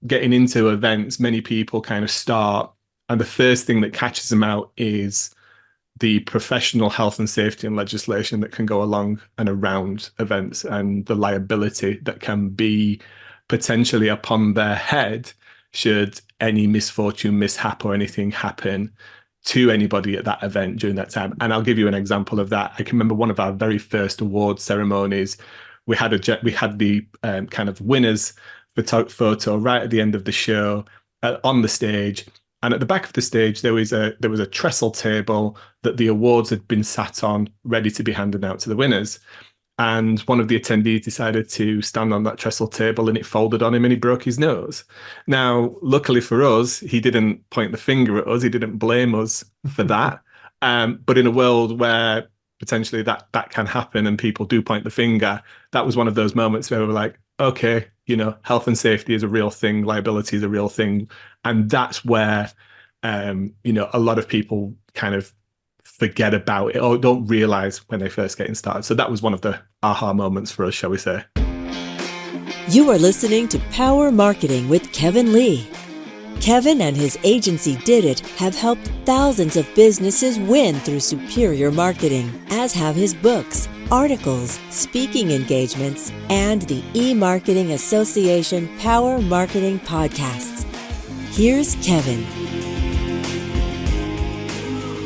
getting into events, many people kind of start, and the first thing that catches them out is the professional health and safety and legislation that can go along and around events and the liability that can be potentially upon their head should any misfortune, mishap, or anything happen to anybody at that event during that time. And I'll give you an example of that. I can remember one of our very first award ceremonies. We had the kind of winners photo right at the end of the show on the stage. And at the back of the stage, there was a trestle table that the awards had been sat on, ready to be handed out to the winners. And one of the attendees decided to stand on that trestle table, and it folded on him, and he broke his nose. Now, luckily for us, he didn't point the finger at us. He didn't blame us for that. But in a world where potentially that can happen and people do point the finger, that was one of those moments where we were like, okay, health and safety is a real thing, liability is a real thing. And that's where, a lot of people kind of forget about it or don't realize when they first getting started. So that was one of the aha moments for us, shall we say. You are listening to Power Marketing with Kevin Lee. Kevin and his agency Did It have helped thousands of businesses win through superior marketing, as have his books, articles, speaking engagements, and the E-Marketing Association Power Marketing Podcasts. Here's Kevin.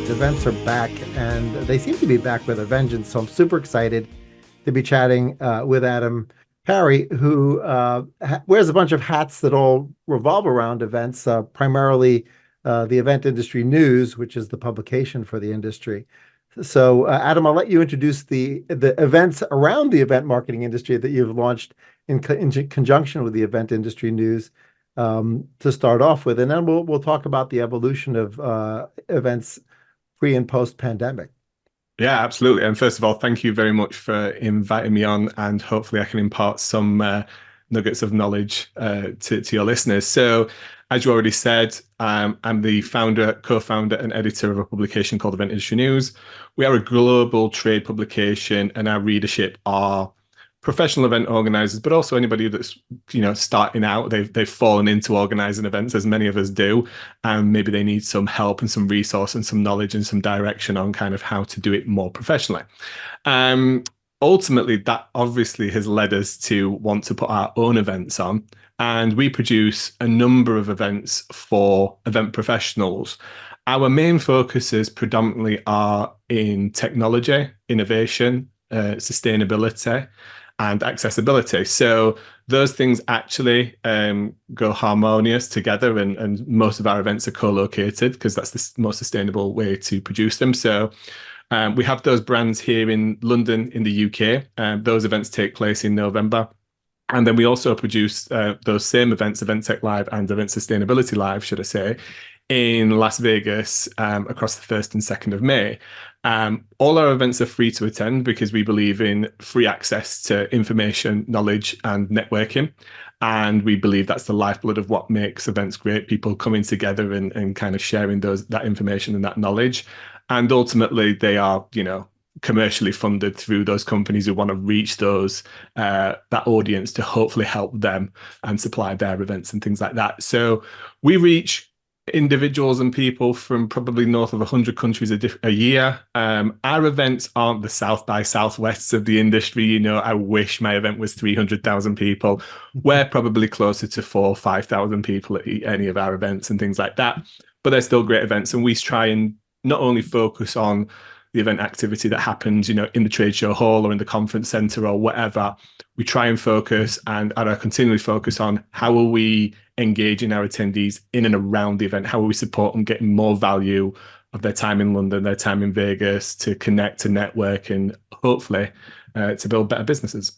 Events are back, and they seem to be back with a vengeance. So I'm super excited to be chatting with Adam Parry, who wears a bunch of hats that all revolve around events, primarily the Event Industry News, which is the publication for the industry. So, Adam, I'll let you introduce the events around the event marketing industry that you've launched in conjunction with the Event Industry News to start off with, and then we'll talk about the evolution of events pre and post pandemic. Yeah, absolutely. And first of all, thank you very much for inviting me on, and hopefully I can impart some nuggets of knowledge to your listeners. So, as you already said, I'm the founder, co-founder, and editor of a publication called Event Industry News. We are a global trade publication, and our readership are professional event organizers, but also anybody that's starting out. They've fallen into organizing events, as many of us do, and maybe they need some help and some resource and some knowledge and some direction on kind of how to do it more professionally. Ultimately, that obviously has led us to want to put our own events on, and we produce a number of events for event professionals. Our main focuses predominantly are in technology, innovation, sustainability, and accessibility. So those things actually go harmonious together, and most of our events are co-located because that's the most sustainable way to produce them. So we have those brands here in London, in the UK. Those events take place in November. And then we also produce those same events, Event Tech Live and Event Sustainability Live, should I say, in Las Vegas across the 1st and 2nd of May. All our events are free to attend because we believe in free access to information, knowledge, and networking. And we believe that's the lifeblood of what makes events great, people coming together and kind of sharing that information and that knowledge. And ultimately, they are, commercially funded through those companies who want to reach that audience to hopefully help them and supply their events and things like that. So we reach individuals and people from probably north of 100 countries a year. Our events aren't the South by Southwests of the industry. I wish my event was 300,000 people. We're probably closer to 4,000 or 5,000 people at any of our events and things like that. But they're still great events. And we try and not only focus on the event activity that happens, in the trade show hall or in the conference center or whatever. We try and focus and are continually focus on how are we engaging our attendees in and around the event? How are we supporting getting more value of their time in London, their time in Vegas, to connect, to network, and hopefully to build better businesses?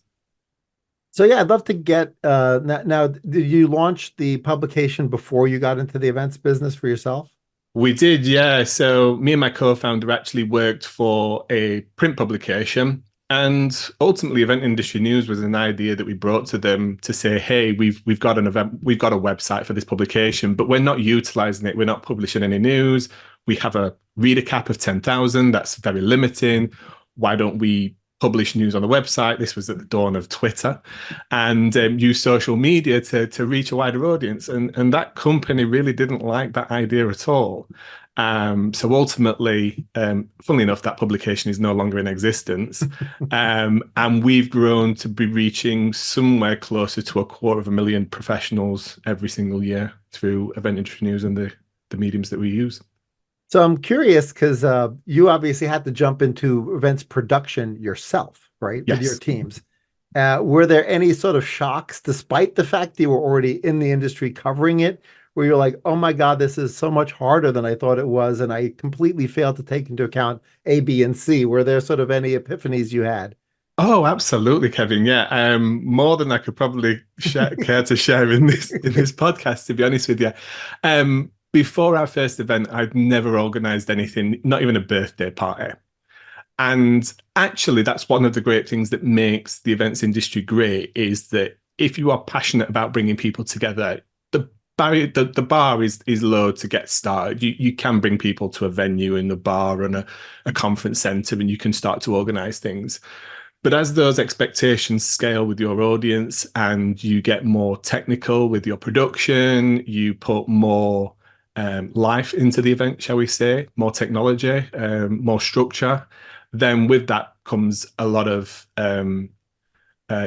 So yeah, I'd love to get now. Did you launch the publication before you got into the events business for yourself? We did, yeah. So me and my co-founder actually worked for a print publication, and ultimately Event Industry News was an idea that we brought to them to say, hey, we've got an event, we've got a website for this publication, but we're not utilizing it. We're not publishing any news. We have a reader cap of 10,000. That's very limiting. Why don't we publish news on the website. This was at the dawn of Twitter, and use social media to reach a wider audience. And that company really didn't like that idea at all. So ultimately, funnily enough, that publication is no longer in existence. And we've grown to be reaching somewhere closer to 250,000 professionals every single year through event industry news and the mediums that we use. So I'm curious because you obviously had to jump into events production yourself, right? With your Yes. teams. Were there any sort of shocks, despite the fact that you were already in the industry covering it, where you're like, oh my God, this is so much harder than I thought it was, and I completely failed to take into account A, B, and C? Were there sort of any epiphanies you had? Oh, absolutely, Kevin. Yeah, more than I could probably care to share in this podcast. To be honest with you, before our first event, I'd never organised anything, not even a birthday party. And actually, that's one of the great things that makes the events industry great is that if you are passionate about bringing people together, the barrier, the bar is low to get started. You can bring people to a venue in a bar and a conference centre, and you can start to organise things. But as those expectations scale with your audience and you get more technical with your production, you put more life into the event, shall we say, more technology, more structure, then with that comes a lot of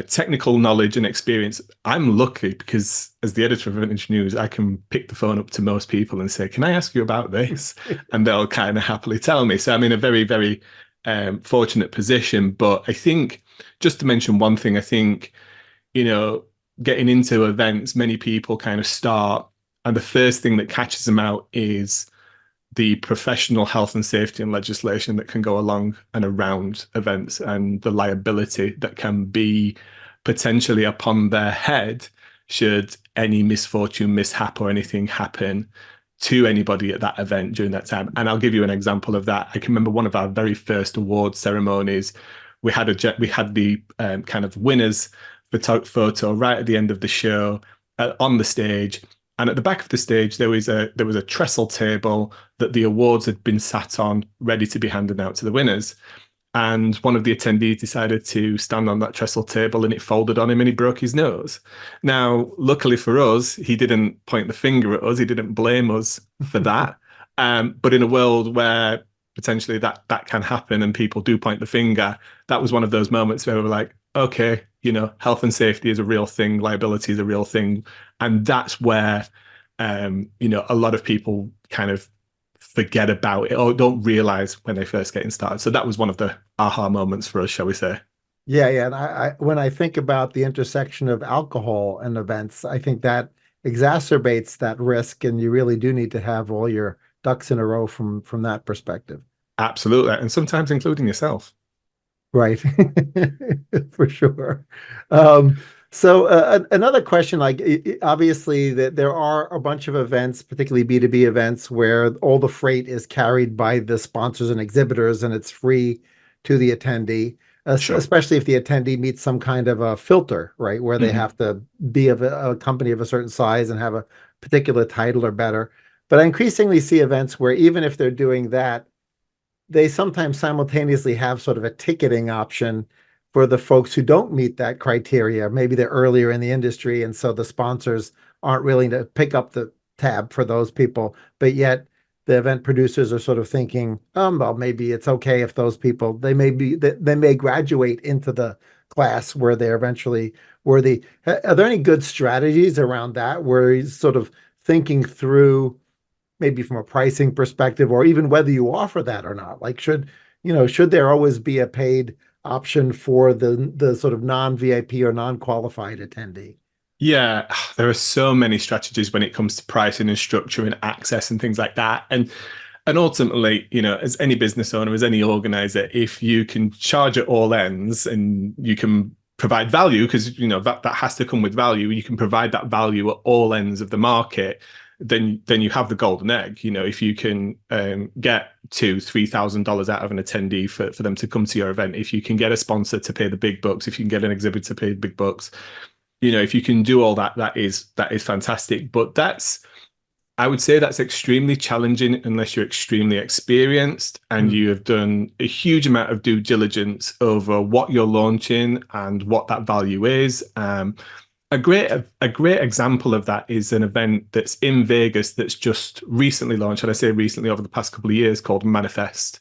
technical knowledge and experience. I'm lucky because as the editor of Vintage News, I can pick the phone up to most people and say, can I ask you about this? And they'll kind of happily tell me. So I'm in a very, very fortunate position. But I think, just to mention one thing, I think, getting into events, many people kind of start, and the first thing that catches them out is the professional health and safety and legislation that can go along and around events and the liability that can be potentially upon their head should any misfortune, mishap, or anything happen to anybody at that event during that time. And I'll give you an example of that. I can remember one of our very first award ceremonies. We had the kind of winners photo right at the end of the show on the stage. And at the back of the stage, there was a trestle table that the awards had been sat on, ready to be handed out to the winners. And one of the attendees decided to stand on that trestle table, and it folded on him, and he broke his nose. Now, luckily for us, he didn't point the finger at us. He didn't blame us for that. But in a world where potentially that can happen and people do point the finger, that was one of those moments where we were like, okay, health and safety is a real thing, liability is a real thing. And that's where, a lot of people kind of forget about it or don't realize when they first getting started. So that was one of the aha moments for us, shall we say. Yeah, yeah. And I when I think about the intersection of alcohol and events, I think that exacerbates that risk, and you really do need to have all your ducks in a row from that perspective. Absolutely. And sometimes including yourself. Right. For sure. So another question, like obviously that there are a bunch of events, particularly B2B events, where all the freight is carried by the sponsors and exhibitors and it's free to the attendee, Sure. especially if the attendee meets some kind of a filter, right, where they Mhm. have to be of a company of a certain size and have a particular title or better. But I increasingly see events where even if they're doing that, they sometimes simultaneously have sort of a ticketing option for the folks who don't meet that criteria. Maybe they're earlier in the industry, and so the sponsors aren't willing to pick up the tab for those people. But yet the event producers are sort of thinking, well, maybe it's okay if those people, they may graduate into the class where they're eventually worthy. Are there any good strategies around that where he's sort of thinking through maybe from a pricing perspective, or even whether you offer that or not? Like, should there always be a paid option for the sort of non-VIP or non-qualified attendee? Yeah, there are so many strategies when it comes to pricing and structure and access and things like that. And ultimately, as any business owner, as any organizer, if you can charge at all ends and you can provide value, because that has to come with value, you can provide that value at all ends of the market, then you have the golden egg. If you can get $2,000-3,000 out of an attendee for them to come to your event, if you can get a sponsor to pay the big bucks, if you can get an exhibitor to pay the big bucks, if you can do all that, that is fantastic. But that's I would say that's extremely challenging unless you're extremely experienced and Mm, you have done a huge amount of due diligence over what you're launching and what that value is. A great example of that is an event that's in Vegas that's just recently launched, and I say recently over the past couple of years, called Manifest.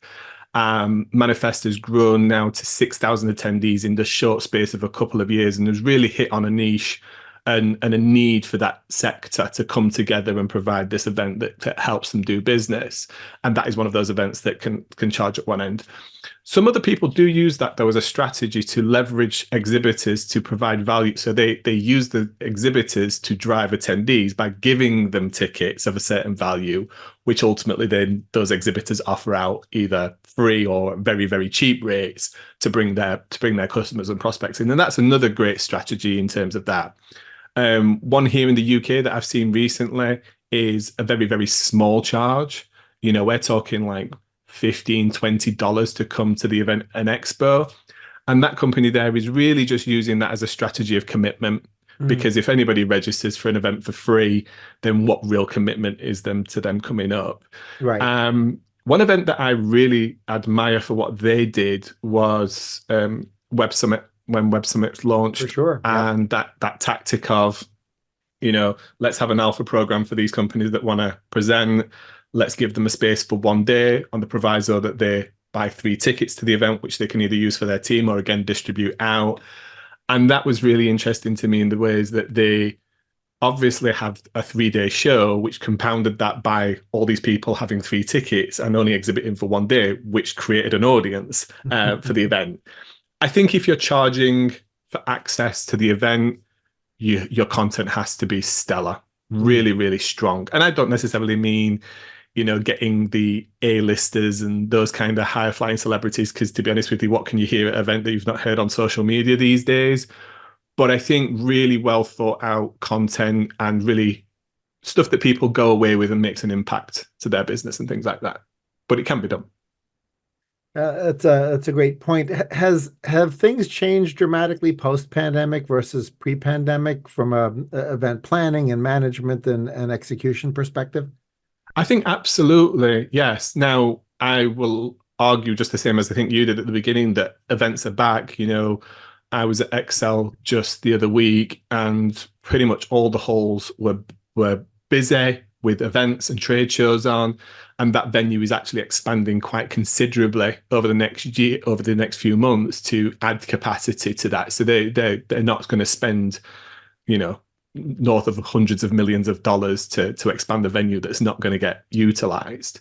Manifest has grown now to 6,000 attendees in the short space of a couple of years and has really hit on a niche and a need for that sector to come together and provide this event that helps them do business. And that is one of those events that can charge at one end. Some other people do use that though as a strategy to leverage exhibitors to provide value. So they use the exhibitors to drive attendees by giving them tickets of a certain value, which ultimately then those exhibitors offer out either free or very, very cheap rates to bring their customers and prospects in. And that's another great strategy in terms of that. One here in the UK that I've seen recently is a very, very small charge. We're talking like $15-20 to come to the event, an expo. And that company there is really just using that as a strategy of commitment. mm, Because if anybody registers for an event for free, then what real commitment is them coming up? right. One event that I really admire for what they did was Web Summit, when Web Summit For launched, sure. Yep. and that tactic of, let's have an alpha program for these companies that want to present. Let's give them a space for one day on the proviso that they buy 3 tickets to the event, which they can either use for their team or again distribute out. And that was really interesting to me in the ways that they obviously have a 3-day show, which compounded that by all these people having 3 tickets and only exhibiting for one day, which created an audience for the event. I think if you're charging for access to the event, your content has to be stellar, Mm, really, really strong. And I don't necessarily mean, getting the A-listers and those kind of high flying celebrities, because to be honest with you, what can you hear at an event that you've not heard on social media these days? But I think really well thought out content and really stuff that people go away with and makes an impact to their business and things like that. But it can be done. that's a great point. Have things changed dramatically post-pandemic versus pre-pandemic from a event planning and management and execution perspective? I think absolutely, yes. Now, I will argue just the same as I think you did at the beginning that events are back. I was at Excel just the other week and pretty much all the halls were busy with events and trade shows on. And that venue is actually expanding quite considerably over the next year, over the next few months to add capacity to that. So they're not going to spend, you know, north of hundreds of millions of dollars to expand the venue that's not going to get utilized.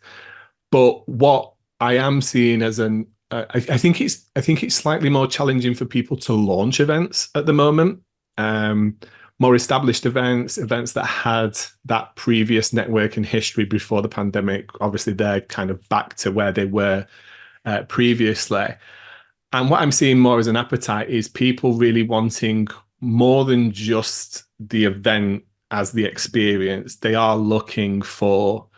But what I am seeing as I think it's slightly more challenging for people to launch events at the moment. More established events that had that previous networking history before the pandemic, obviously they're kind of back to where they were previously. And what I'm seeing more as an appetite is people really wanting more than just the event as the experience. They are looking for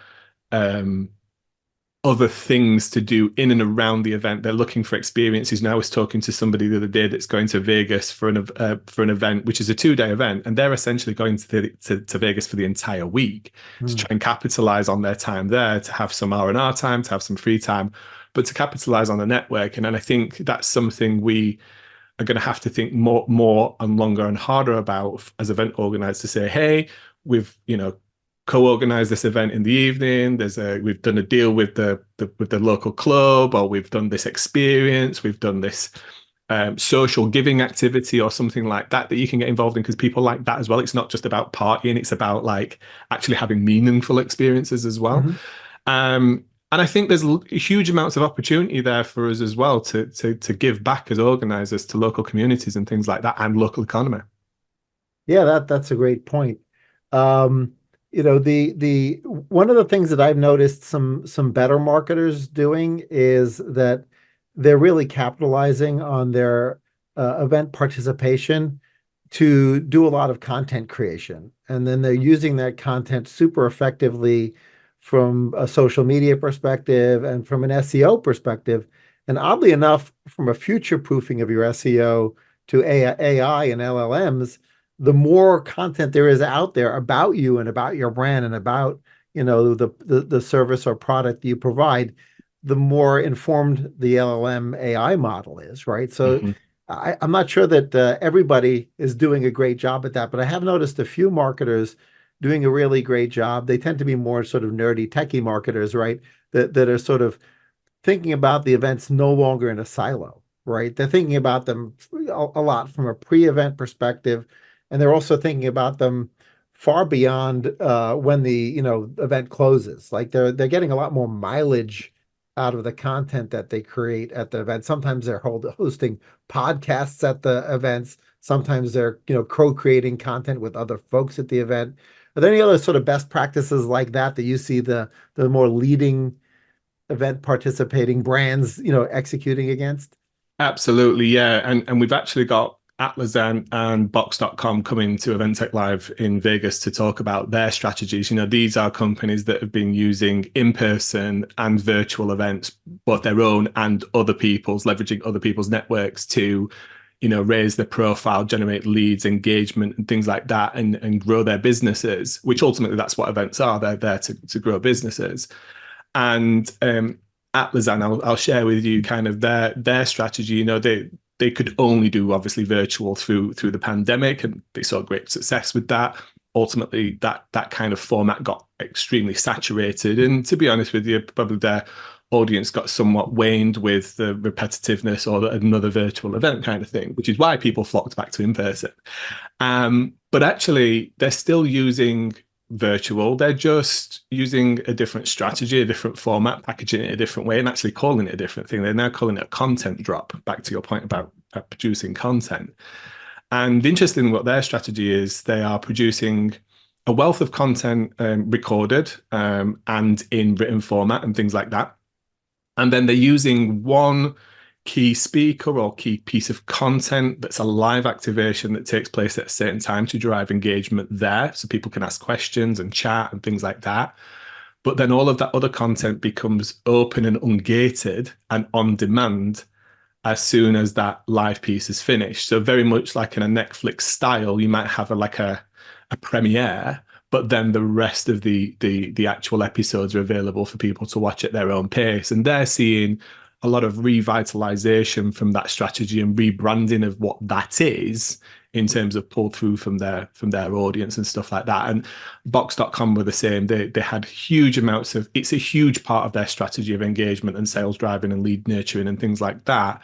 other things to do in and around the event. They're looking for experiences. Now I was talking to somebody the other day that's going to Vegas for an event, which is a 2-day event, and they're essentially going to Vegas for the entire week to Mm, try and capitalize on their time there, to have some R&R time, to have some free time, but to capitalize on the networking. And I think that's something we are going to have to think more and longer and harder about as event organizers, to say, hey, we've co-organize this event in the evening. We've done a deal with the local club, or we've done this experience, we've done this social giving activity or something like that you can get involved in, because people like that as well. It's not just about partying, it's about like actually having meaningful experiences as well. mhm. And I think there's huge amounts of opportunity there for us as well to give back as organizers to local communities and things like that, and local economy. Yeah, that's a great point. Um, the one of the things that I've noticed some better marketers doing is that they're really capitalizing on their event participation to do a lot of content creation. And then they're using that content super effectively from a social media perspective and from an SEO perspective. And oddly enough, from a future proofing of your SEO to AI and LLMs, the more content there is out there about you and about your brand and about the service or product you provide, the more informed the LLM AI model is, right? So Hmm. I'm not sure that everybody is doing a great job at that, but I have noticed a few marketers doing a really great job. They tend to be more sort of nerdy, techie marketers, right? That are sort of thinking about the events no longer in a silo, right? They're thinking about them a lot from a pre-event perspective, and they're also thinking about them far beyond when the event closes. Like they're getting a lot more mileage out of the content that they create at the event. Sometimes they're hosting podcasts at the events. Sometimes they're co-creating content with other folks at the event. Are there any other sort of best practices like that you see the more leading event participating brands, executing against? Absolutely, yeah. And we've actually got Atlas and Box.com coming to Event Tech Live in Vegas to talk about their strategies. These are companies that have been using in-person and virtual events, both their own and other people's, leveraging other people's networks to, raise their profile, generate leads, engagement, and things like that, and grow their businesses, which ultimately that's what events are. They're there to grow businesses. And at Lausanne, I'll share with you kind of their strategy. They could only do obviously virtual through the pandemic, and they saw great success with that. Ultimately, that kind of format got extremely saturated, and to be honest with you, probably their audience got somewhat waned with the repetitiveness or another virtual event kind of thing, which is why people flocked back to in person. But actually, they're still using virtual. They're just using a different strategy, a different format, packaging it a different way, and actually calling it a different thing. They're now calling it a content drop, back to your point about producing content. And interesting what their strategy is, they are producing a wealth of content recorded and in written format and things like that. And then they're using one key speaker or key piece of content that's a live activation that takes place at a certain time to drive engagement there. So people can ask questions and chat and things like that. But then all of that other content becomes open and ungated and on demand as soon as that live piece is finished. So very much like in a Netflix style, you might have a premiere, but then the rest of the actual episodes are available for people to watch at their own pace. And they're seeing a lot of revitalization from that strategy and rebranding of what that is in terms of pull through from their audience and stuff like that. And Box.com were the same. They had huge amounts of, it's a huge part of their strategy of engagement and sales driving and lead nurturing and things like that.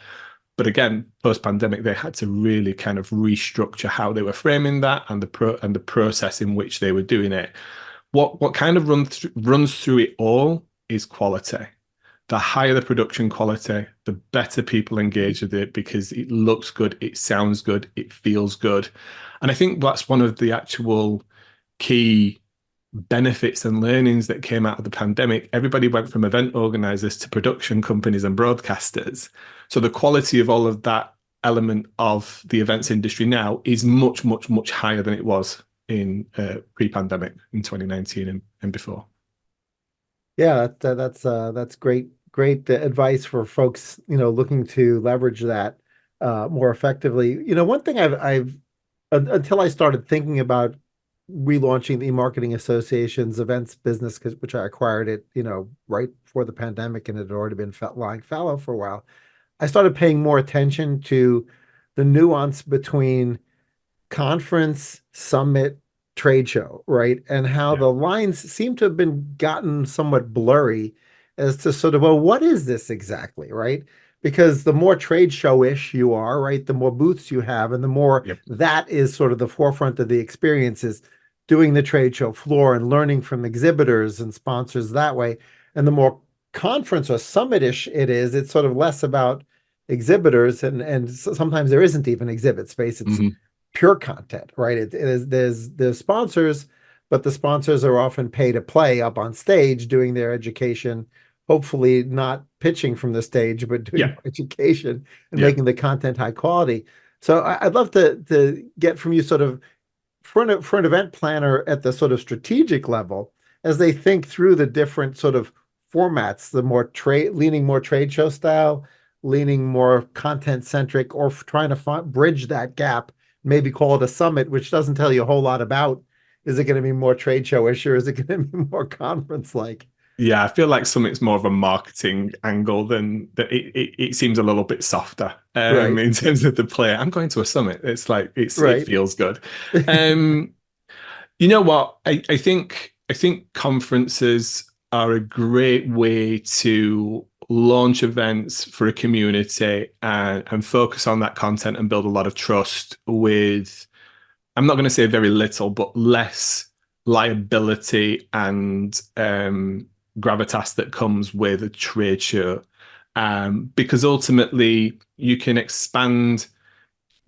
But again, post-pandemic, they had to really kind of restructure how they were framing that and the process in which they were doing it. What kind of runs through it all is quality. The higher the production quality, the better people engage with it because it looks good, it sounds good, it feels good. And I think that's one of the actual key benefits and learnings that came out of the pandemic. Everybody went from event organizers to production companies and broadcasters. So the quality of all of that element of the events industry now is much, much, much higher than it was in pre-pandemic in 2019 and before. Yeah, that's great advice for folks, looking to leverage that more effectively. One thing I've until I started thinking about relaunching the Marketing Association's events business, which I acquired it, right before the pandemic, and it had already been lying fallow for a while. I started paying more attention to the nuance between conference, summit, trade show, right? And how Yeah. the lines seem to have been gotten somewhat blurry as to sort of, well, what is this exactly, right? Because the more trade show-ish you are, right, the more booths you have, and the more Yep. that is sort of the forefront of the experiences, doing the trade show floor and learning from exhibitors and sponsors that way. And the more conference or summit-ish it is, it's sort of less about exhibitors, and sometimes there isn't even exhibit space. It's Mm-hmm. pure content, right? It is there's sponsors, but the sponsors are often pay to play up on stage doing their education, hopefully not pitching from the stage, but doing Yeah. education and Yeah. making the content high quality. So I'd love to get from you sort of for an event planner at the sort of strategic level as they think through the different sort of formats, the more leaning more trade show style, leaning more content centric, or trying to bridge that gap, maybe call it a summit, which doesn't tell you a whole lot about Is it going to be more trade show-ish or is it going to be more conference-like? Yeah, I feel like Summit's more of a marketing angle than that. It seems a little bit softer Right, in terms of the play. I'm going to a summit. It's like it right. feels good. Um, you know what? I think conferences are a great way to launch events for a community and focus on that content and build a lot of trust with, I'm not going to say very little, but less liability and gravitas that comes with a trade show. Because ultimately you can expand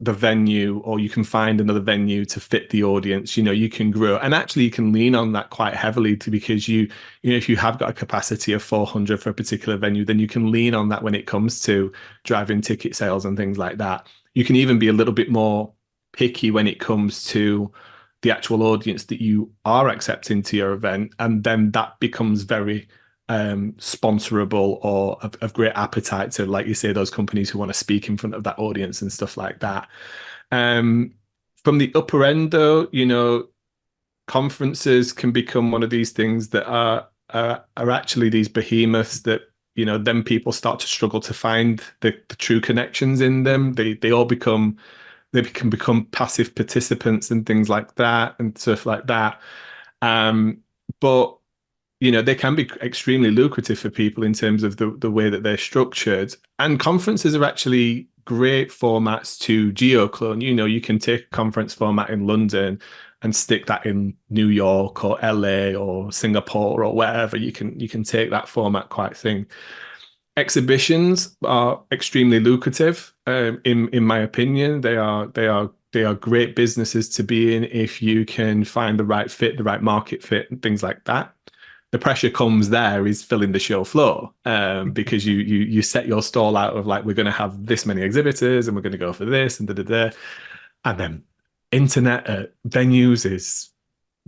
the venue or you can find another venue to fit the audience. You can grow, and actually you can lean on that quite heavily to, because if you have got a capacity of 400 for a particular venue, then you can lean on that when it comes to driving ticket sales and things like that. You can even be a little bit more picky when it comes to the actual audience that you are accepting to your event, and then that becomes very sponsorable or of great appetite to, like you say, those companies who want to speak in front of that audience and stuff like that. Um, from the upper end, though, conferences can become one of these things that are actually these behemoths that, then people start to struggle to find the true connections in them. They can become passive participants and things like that and stuff like that. But they can be extremely lucrative for people in terms of the way that they're structured. And conferences are actually great formats to geoclone. You can take a conference format in London and stick that in New York or LA or Singapore or wherever. You can take that format quite thing. Exhibitions are extremely lucrative, in my opinion. They are great businesses to be in if you can find the right fit, the right market fit, and things like that. The pressure comes there is filling the show floor, because you set your stall out of like, we're going to have this many exhibitors and we're going to go for this and da da da, and then internet at venues is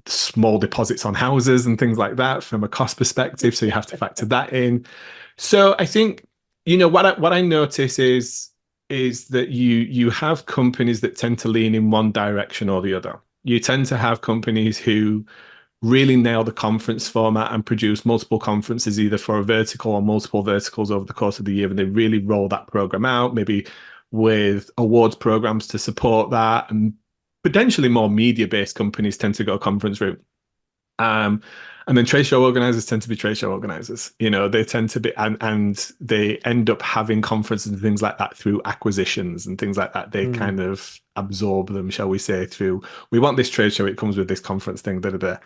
small deposits on houses and things like that from a cost perspective, so you have to factor that in. So I think what I notice is that you have companies that tend to lean in one direction or the other. You tend to have companies who really nail the conference format and produce multiple conferences, either for a vertical or multiple verticals over the course of the year, and they really roll that program out, maybe with awards programs to support that. And potentially more media-based companies tend to go conference route. Um, and then trade show organizers tend to be trade show organizers. They tend to be, and they end up having conferences and things like that through acquisitions and things like that. They Mm. kind of absorb them, shall we say, through, we want this trade show, it comes with this conference thing, da da da.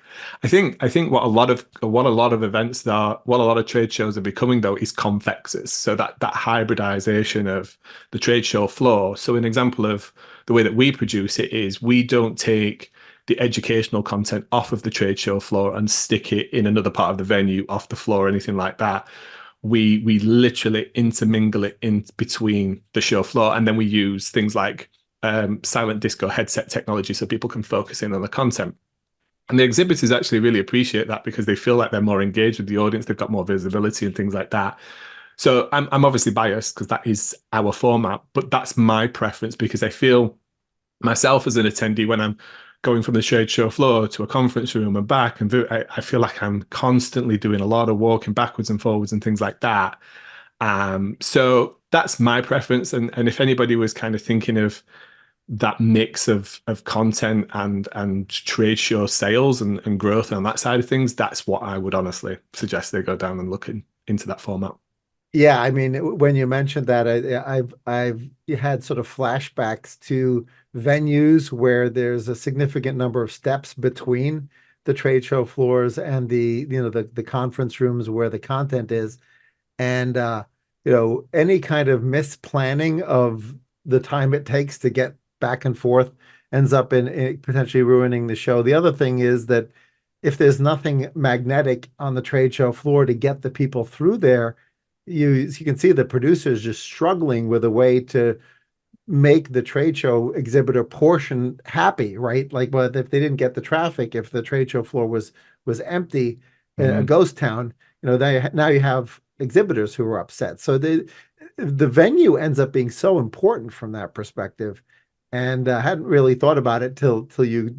I think what a lot of events are, what a lot of trade shows are becoming though, is convexes. So that hybridization of the trade show floor. So an example of the way that we produce it is we don't take the educational content off of the trade show floor and stick it in another part of the venue, off the floor or anything like that. We literally intermingle it in between the show floor, and then we use things like silent disco headset technology so people can focus in on the content. And the exhibitors actually really appreciate that because they feel like they're more engaged with the audience, they've got more visibility and things like that. So I'm obviously biased because that is our format, but that's my preference, because I feel myself as an attendee, when I'm going from the trade show floor to a conference room and back, and I feel like I'm constantly doing a lot of walking backwards and forwards and things like that. So that's my preference. And if anybody was kind of thinking of that mix of content and trade show sales and growth on that side of things, that's what I would honestly suggest they go down and look into that format. Yeah, I mean, when you mentioned that, I've had sort of flashbacks to venues where there's a significant number of steps between the trade show floors and the conference rooms where the content is. And any kind of misplanning of the time it takes to get back and forth ends up in potentially ruining the show. The other thing is that if there's nothing magnetic on the trade show floor to get the people through there, you can see the producers just struggling with a way to make the trade show exhibitor portion happy, right? Like, but if they didn't get the traffic, if the trade show floor was empty, a Mhm. ghost town, now you have exhibitors who are upset. So the venue ends up being so important from that perspective. And I hadn't really thought about it till you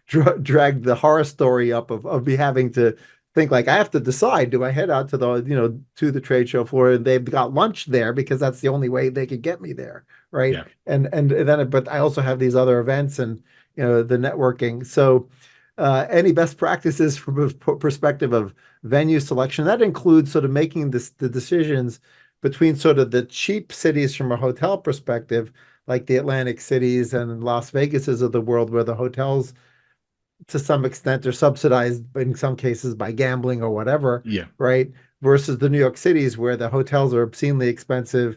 dragged the horror story up of me having to think like I have to decide, do I head out to the to the trade show floor, and they've got lunch there because that's the only way they could get me there, right? Yeah. And then but I also have these other events and the networking. So any best practices from a perspective of venue selection that includes sort of making the decisions between sort of the cheap cities from a hotel perspective, like the Atlantic cities and Las Vegases of the world, where the hotels to some extent are subsidized in some cases by gambling or whatever, Yeah. right? Versus the New York cities where the hotels are obscenely expensive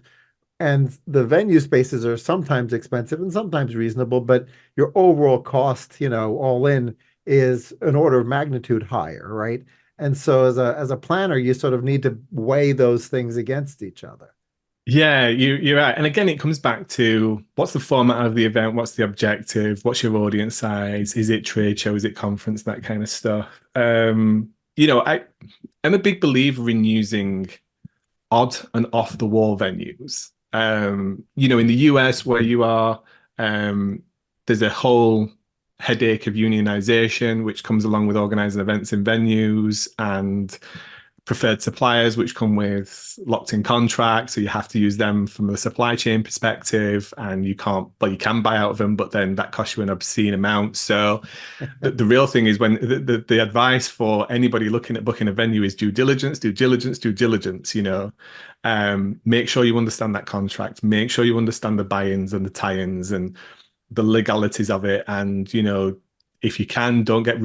and the venue spaces are sometimes expensive and sometimes reasonable, but your overall cost, all in is an order of magnitude higher, right? And so as a planner, you sort of need to weigh those things against each other. Yeah, you're right. And again, it comes back to what's the format of the event? What's the objective? What's your audience size? Is it trade show? Is it conference? That kind of stuff. I'm a big believer in using odd and off the wall venues. In the US where you are, there's a whole headache of unionization, which comes along with organizing events in venues and preferred suppliers, which come with locked in contracts. So you have to use them from a supply chain perspective, and you can't, well, you can buy out of them, but then that costs you an obscene amount. So the real thing is when the advice for anybody looking at booking a venue is due diligence, due diligence, due diligence, make sure you understand that contract, make sure you understand the buy-ins and the tie-ins and the legalities of it. And, if you can, don't get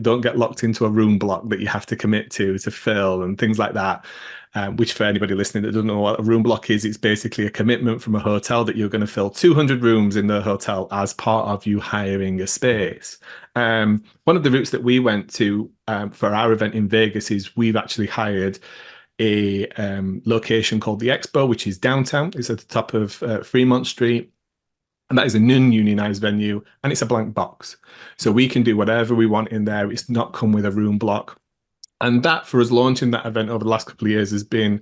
don't get locked into a room block that you have to commit to fill and things like that. Which for anybody listening that doesn't know what a room block is, it's basically a commitment from a hotel that you're going to fill 200 rooms in the hotel as part of you hiring a space. One of the routes that we went to for our event in Vegas is we've actually hired a location called the Expo, which is downtown. It's at the top of Fremont Street. And that is a non-unionized venue, and it's a blank box. So we can do whatever we want in there. It's not come with a room block. And that, for us launching that event over the last couple of years, has been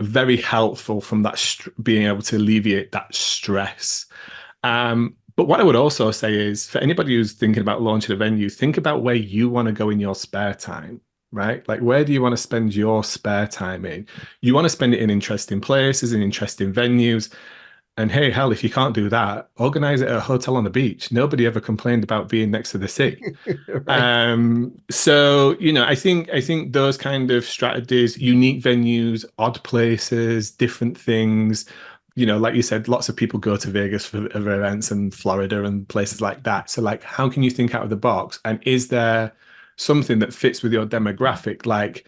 very helpful from that being able to alleviate that stress. But what I would also say is for anybody who's thinking about launching a venue, think about where you want to go in your spare time, right? Like, where do you want to spend your spare time in? You want to spend it in interesting places, in interesting venues. And hey, hell, if you can't do that, organize it at a hotel on the beach. Nobody ever complained about being next to the sea. Right. So, I think those kind of strategies, unique venues, odd places, different things, like you said, lots of people go to Vegas for events and Florida and places like that. So like, how can you think out of the box? And is there something that fits with your demographic? Like,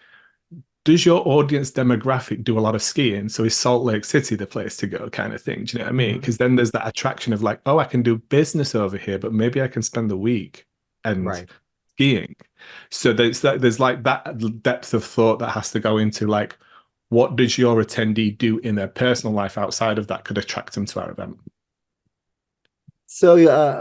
does your audience demographic do a lot of skiing? So is Salt Lake City the place to go, kind of thing? Do you know what I mean? Mhm. Because then there's that attraction of like, oh, I can do business over here, but maybe I can spend the week and Right. skiing. So there's like that depth of thought that has to go into like, what does your attendee do in their personal life outside of that could attract them to our event? So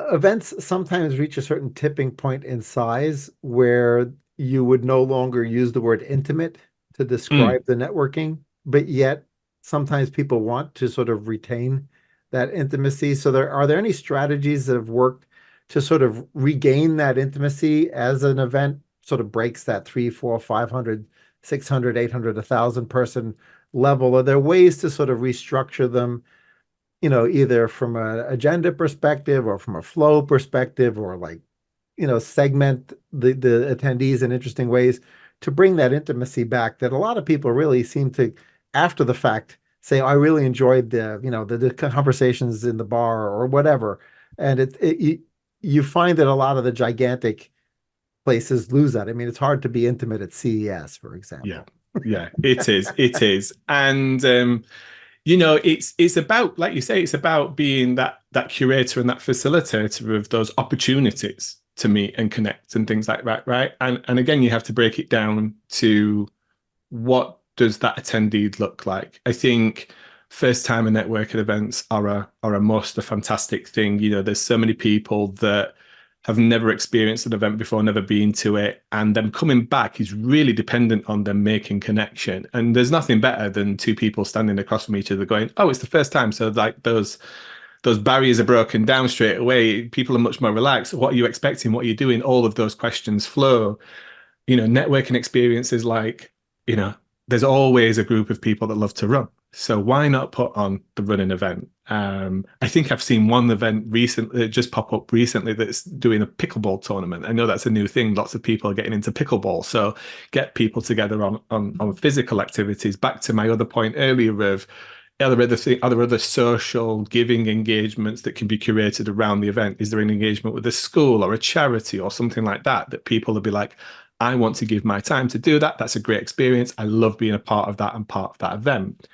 events sometimes reach a certain tipping point in size where you would no longer use the word intimate to Mm, describe the networking, but yet sometimes people want to sort of retain that intimacy. So are there any strategies that have worked to sort of regain that intimacy as an event sort of breaks that 3, 4, 500, 600, 800, 1,000 person level? Are there ways to sort of restructure them, either from an agenda perspective or from a flow perspective, or like, segment the attendees in interesting ways to bring that intimacy back that a lot of people really seem to, after the fact, say, I really enjoyed the conversations in the bar or whatever. And you find that a lot of the gigantic places lose that. I mean, it's hard to be intimate at CES, for yeah, example. yeah, it is. It is. And it's about, like you say, it's about being that curator and that facilitator of those opportunities to meet and connect and things like that, right? And again, you have to break it down to what does that attendee look like? I think first time and networking events are a must, a fantastic thing. There's so many people that have never experienced an event before, never been to it, and them coming back is really dependent on them making connection. And there's nothing better than two people standing across from each other going, "Oh, it's the first time." So like those barriers are broken down straight away. People are much more relaxed. What are you expecting? What are you doing? All of those questions flow. Networking experiences like, there's always a group of people that love to run. So why not put on the running event? I think I've seen one event recently just pop up recently that's doing a pickleball tournament. I know that's a new thing. Lots of people are getting into pickleball. So get people together on physical activities. Back to my other point earlier of are there other social giving engagements that can be curated around the event? Is there an engagement with a school or a charity or something like that people will be like, I want to give my time to do that. That's a great experience. I love being a part of that and part of that event.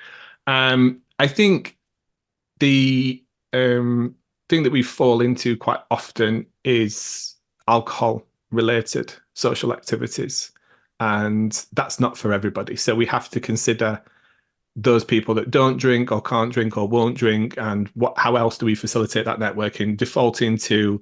I think the thing that we fall into quite often is alcohol related social activities. And that's not for everybody. So we have to consider those people that don't drink or can't drink or won't drink, and how else do we facilitate that networking, defaulting to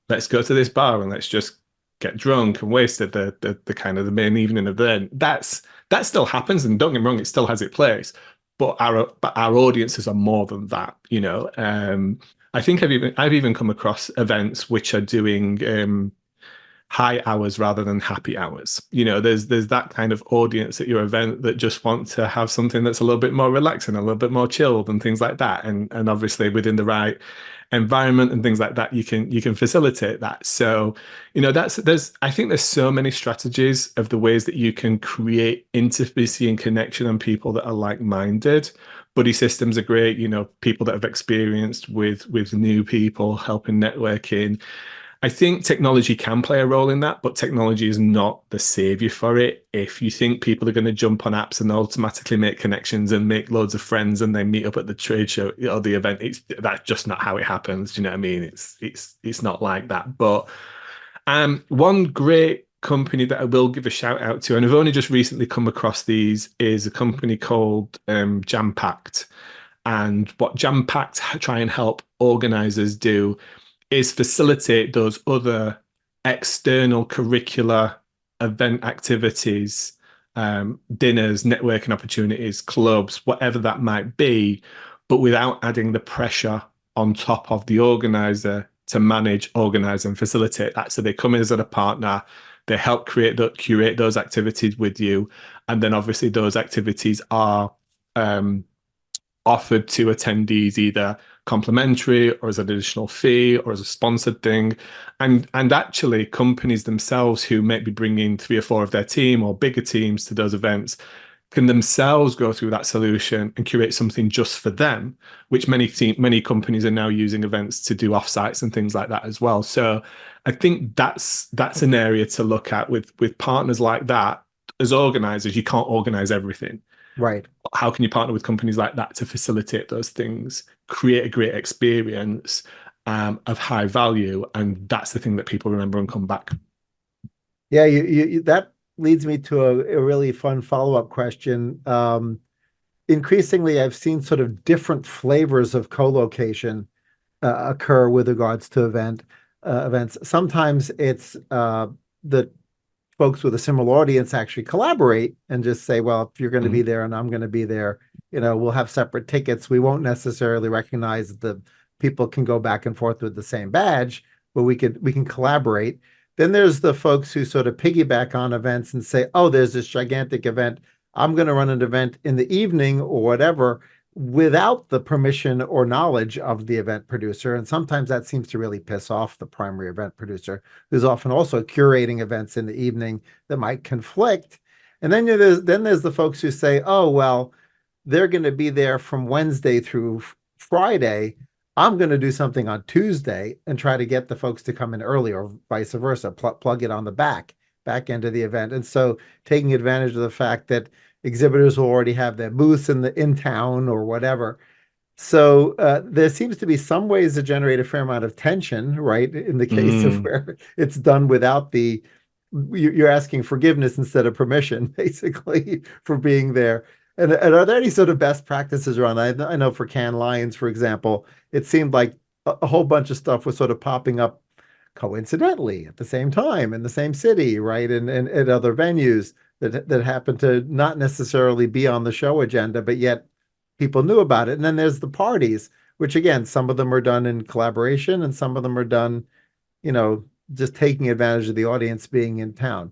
let's go to this bar and let's just get drunk and wasted the kind of the main evening of the end. That still happens, and don't get me wrong, it still has its place, but our audiences are more than that. I think I've even come across events which are doing high hours rather than happy hours. There's that kind of audience at your event that just want to have something that's a little bit more relaxed and a little bit more chilled and things like that. And obviously within the right environment and things like that, you can facilitate that. So, I think there's so many strategies of the ways that you can create intimacy and connection on people that are like-minded. Buddy systems are great, people that have experienced with new people, helping networking. I think technology can play a role in that, but technology is not the savior for it. If you think people are going to jump on apps and automatically make connections and make loads of friends and then meet up at the trade show or the event, that's just not how it happens. Do you know what I mean? It's not like that. But one great company that I will give a shout out to, and I've only just recently come across these, is a company called Jam Packed. And what Jam Packed try and help organizers do is facilitate those other external curricular event activities, dinners, networking opportunities, clubs, whatever that might be, but without adding the pressure on top of the organizer to manage, organize, and facilitate that. So they come in as a partner, they help curate those activities with you, and then obviously those activities are offered to attendees either complimentary or as an additional fee or as a sponsored thing. And actually companies themselves who may be bringing 3 or 4 of their team or bigger teams to those events can themselves go through that solution and curate something just for them, which many companies are now using events to do offsites and things like that as well. So I think that's an area to look at with partners like that. As organizers, you can't organize everything. Right. How can you partner with companies like that to facilitate those things, create a great experience of high value? And that's the thing that people remember and come back. Yeah, that leads me to a really fun follow-up question. Increasingly, I've seen sort of different flavors of co-location occur with regards to events. Sometimes it's that folks with a similar audience actually collaborate and just say, well, if you're going to be there and I'm going to be there, we'll have separate tickets. We won't necessarily recognize that the people can go back and forth with the same badge, but we can collaborate. Then there's the folks who sort of piggyback on events and say, oh, there's this gigantic event. I'm going to run an event in the evening or whatever without the permission or knowledge of the event producer. And sometimes that seems to really piss off the primary event producer, who's often also curating events in the evening that might conflict. And then there's the folks who say, oh, well, they're going to be there from Wednesday through Friday. I'm going to do something on Tuesday and try to get the folks to come in early, or vice versa, plug it on the back end of the event. And so taking advantage of the fact that exhibitors will already have their booths in town or whatever. So there seems to be some ways to generate a fair amount of tension, right? In the case of where it's done without you're asking forgiveness instead of permission, basically, for being there. And are there any sort of best practices around? I know for Cannes Lions, for example, it seemed like a whole bunch of stuff was sort of popping up coincidentally at the same time in the same city, right? And at other venues that happen to not necessarily be on the show agenda, but yet people knew about it. And then there's the parties which again, some of them are done in collaboration and some of them are done, you know, just taking advantage of the audience being in town.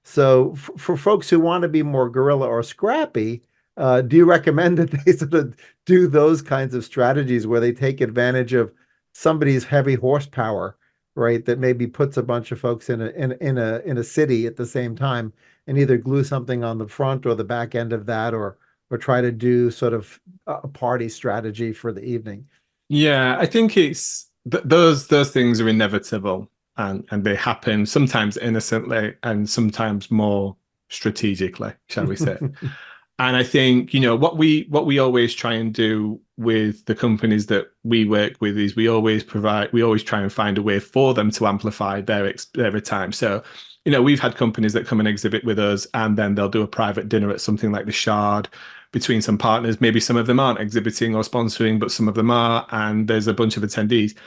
So for folks who want to be more guerrilla or scrappy, do you recommend that they sort of do those kinds of strategies where they take advantage of somebody's heavy horsepower, right? That maybe puts a bunch of folks in a city at the same time and either glue something on the front or the back end of that, or try to do sort of a party strategy for the evening. Yeah, I think it's th those things are inevitable, and they happen sometimes innocently and sometimes more strategically, shall we say. And I think, what we always try and do with the companies that we work with is we always try and find a way for them to amplify their time. So, we've had companies that come and exhibit with us, and then they'll do a private dinner at something like the Shard between some partners. Maybe some of them aren't exhibiting or sponsoring, but some of them are, and there's a bunch of attendees.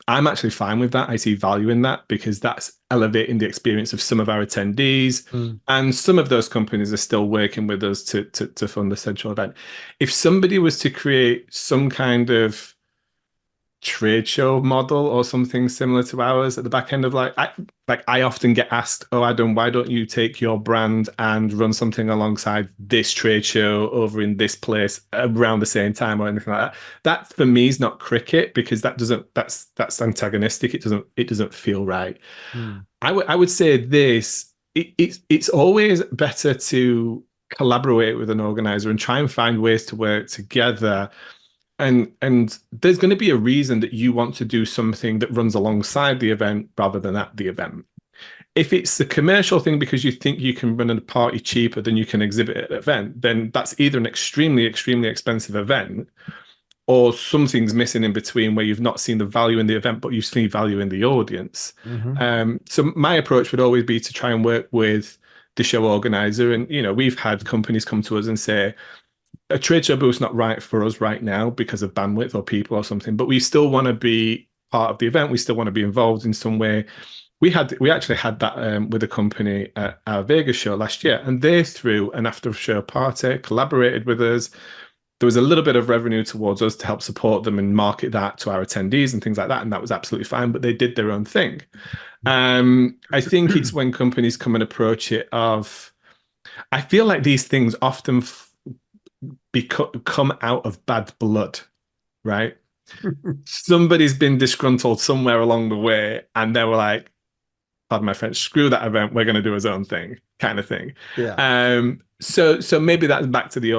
I'm actually fine with that. I see value in that because that's elevating the experience of some of our attendees. Mm. And some of those companies are still working with us to fund the central event. If somebody was to create some kind of trade show model or something similar to ours at the back end of I often get asked, oh Adam, why don't you take your brand and run something alongside this trade show over in this place around the same time or anything like that. That for me is not cricket because that's antagonistic. It doesn't feel right. Mm. I would say it's always better to collaborate with an organizer and try and find ways to work together. And there's going to be a reason that you want to do something that runs alongside the event rather than at the event. If it's a commercial thing because you think you can run a party cheaper than you can exhibit at an event, then that's either an extremely, extremely expensive event or something's missing in between where you've not seen the value in the event, but you've seen value in the audience. Hmm. So my approach would always be to try and work with the show organizer. And, we've had companies come to us and say, a trade show booth's not right for us right now because of bandwidth or people or something, but we still want to be part of the event. We still want to be involved in some way. We actually had that with a company at our Vegas show last year, and they threw an after show party, collaborated with us. There was a little bit of revenue towards us to help support them and market that to our attendees and things like that, and that was absolutely fine. But they did their own thing. I think it's when companies come and approach it of, I feel like these things often come out of bad blood, right? Somebody's been disgruntled somewhere along the way, and they were like, pardon my French, screw that event, we're going to do his own thing, kind of thing. Yeah. So maybe that's back to the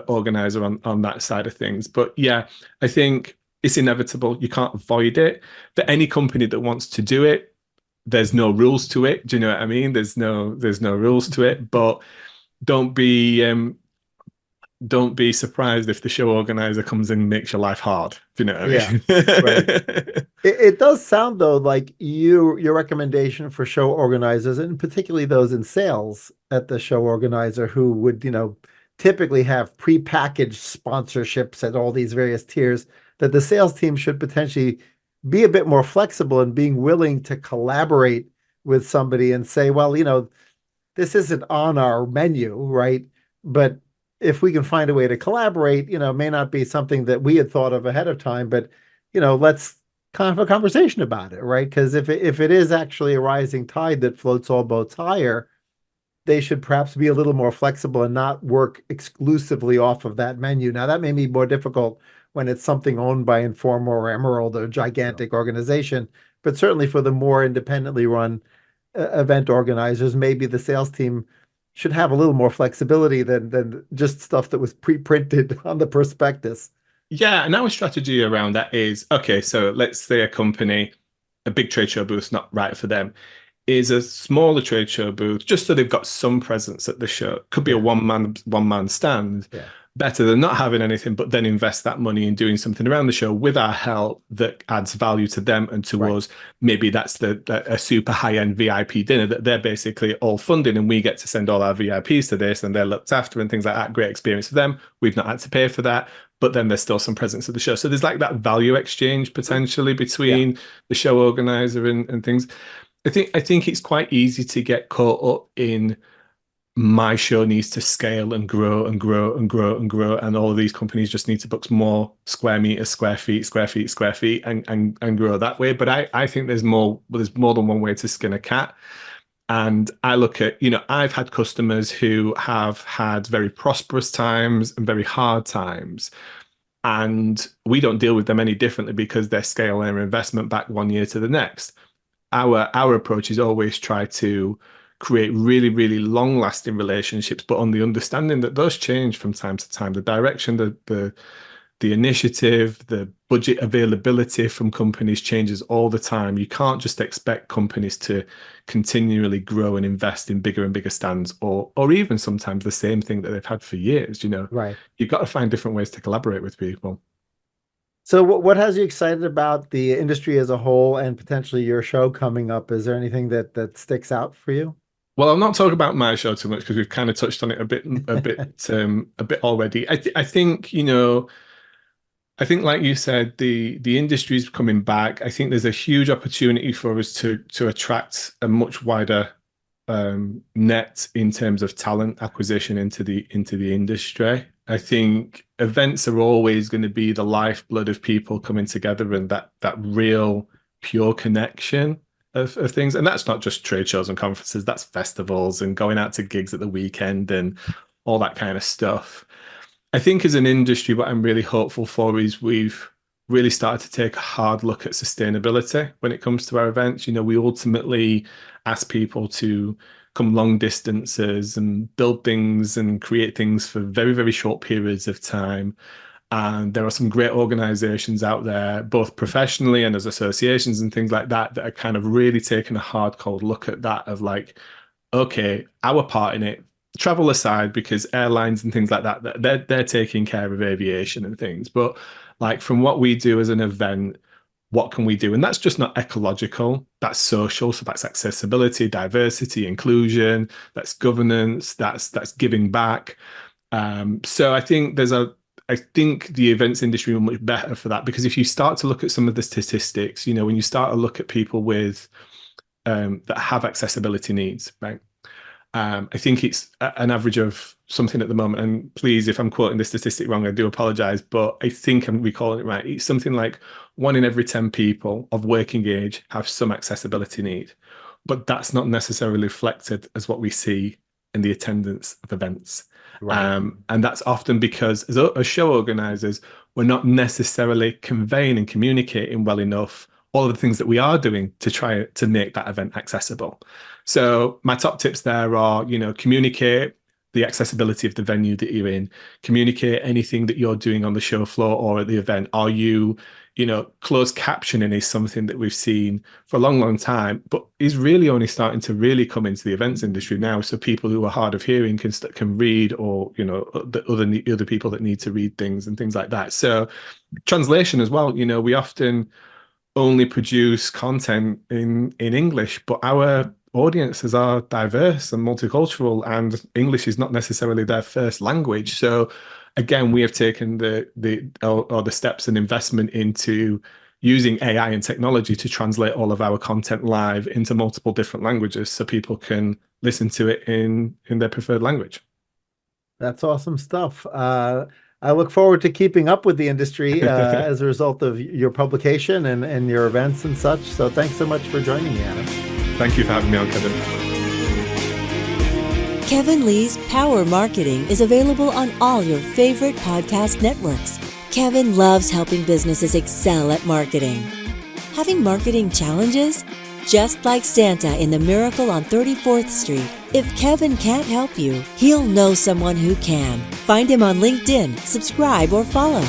organizer on that side of things. But yeah, I think it's inevitable. You can't avoid it. For any company that wants to do it, there's no rules to it. Do you know what I mean? There's no rules to it. But don't be don't be surprised if the show organizer comes in and makes your life hard. If you know what Yeah. I mean? Right. It does sound though like your recommendation for show organizers, and particularly those in sales at the show organizer who would, typically have prepackaged sponsorships at all these various tiers, that the sales team should potentially be a bit more flexible in being willing to collaborate with somebody and say, well, this isn't on our menu, right? But if we can find a way to collaborate, it may not be something that we had thought of ahead of time, but let's kind of have a conversation about it, right? Because if it is actually a rising tide that floats all boats higher, they should perhaps be a little more flexible and not work exclusively off of that menu. Now, that may be more difficult when it's something owned by Informa or Emerald or a gigantic organization, but certainly for the more independently run event organizers, maybe the sales team should have a little more flexibility than just stuff that was pre-printed on the prospectus. Yeah, and our strategy around that is, okay, so let's say a company, a big trade show booth's not right for them, is a smaller trade show booth, just so they've got some presence at the show. Could be a Yeah. one man stand. Yeah. Better than not having anything, but then invest that money in doing something around the show with our help that adds value to them and to Right. us. Maybe that's a super high-end VIP dinner that they're basically all funding, and we get to send all our VIPs to this, and they're looked after and things like that. Great experience for them. We've not had to pay for that, but then there's still some presence at the show. So there's like that value exchange potentially Yeah. between the show organizer and things. I think it's quite easy to get caught up in my show needs to scale and grow and grow and grow and grow, and all of these companies just need to book more square meters, square feet, and grow that way. But I think there's more than one way to skin a cat. And I look at, I've had customers who have had very prosperous times and very hard times. And we don't deal with them any differently because they're scaling their investment back one year to the next. Our approach is always try to create really, really long-lasting relationships, but on the understanding that those change from time to time. The direction, the initiative, the budget availability from companies changes all the time. You can't just expect companies to continually grow and invest in bigger and bigger stands, or even sometimes the same thing that they've had for years. Right. You've got to find different ways to collaborate with people. So what has you excited about the industry as a whole and potentially your show coming up? Is there anything that sticks out for you? Well, I'll not talk about my show too much because we've kind of touched on it a bit already. I think, I think, like you said, the industry's coming back. I think there's a huge opportunity for us to attract a much wider net in terms of talent acquisition into the industry. I think events are always going to be the lifeblood of people coming together and that real pure connection of things. And that's not just trade shows and conferences, that's festivals and going out to gigs at the weekend and all that kind of stuff. I think as an industry, what I'm really hopeful for is we've really started to take a hard look at sustainability when it comes to our events. We ultimately ask people to come long distances and build things and create things for very, very short periods of time. And there are some great organizations out there, both professionally and as associations and things like that, that are kind of really taking a hard, cold look at that of like, okay, our part in it, travel aside, because airlines and things like that, they're taking care of aviation and things. But like from what we do as an event, what can we do? And that's just not ecological, that's social. So that's accessibility, diversity, inclusion, that's governance, that's giving back. So I think I think the events industry will be much better for that, because if you start to look at some of the statistics, when you start to look at people with that have accessibility needs, right? I think it's an average of something at the moment, and please, if I'm quoting the statistic wrong, I do apologize, but I think I'm recalling it right. It's something like 1 in every 10 people of working age have some accessibility need, but that's not necessarily reflected as what we see in the attendance of events. Right. And that's often because as show organizers, we're not necessarily conveying and communicating well enough all of the things that we are doing to try to make that event accessible. So my top tips there are, communicate the accessibility of the venue that you're in, communicate anything that you're doing on the show floor or at the event. Are you, closed captioning is something that we've seen for a long, long time, but is really only starting to really come into the events industry now. So people who are hard of hearing can read, or, the other people that need to read things and things like that. So translation as well, we often only produce content in English, but our audiences are diverse and multicultural, and English is not necessarily their first language. So again, we have taken the steps and investment into using AI and technology to translate all of our content live into multiple different languages so people can listen to it in their preferred language. That's awesome stuff. I look forward to keeping up with the industry as a result of your publication and your events and such. So thanks so much for joining me, Adam. Thank you for having me on, Kevin. Kevin Lee's Power Marketing is available on all your favorite podcast networks. Kevin loves helping businesses excel at marketing. Having marketing challenges? Just like Santa in The Miracle on 34th Street, if Kevin can't help you, he'll know someone who can. Find him on LinkedIn, subscribe, or follow.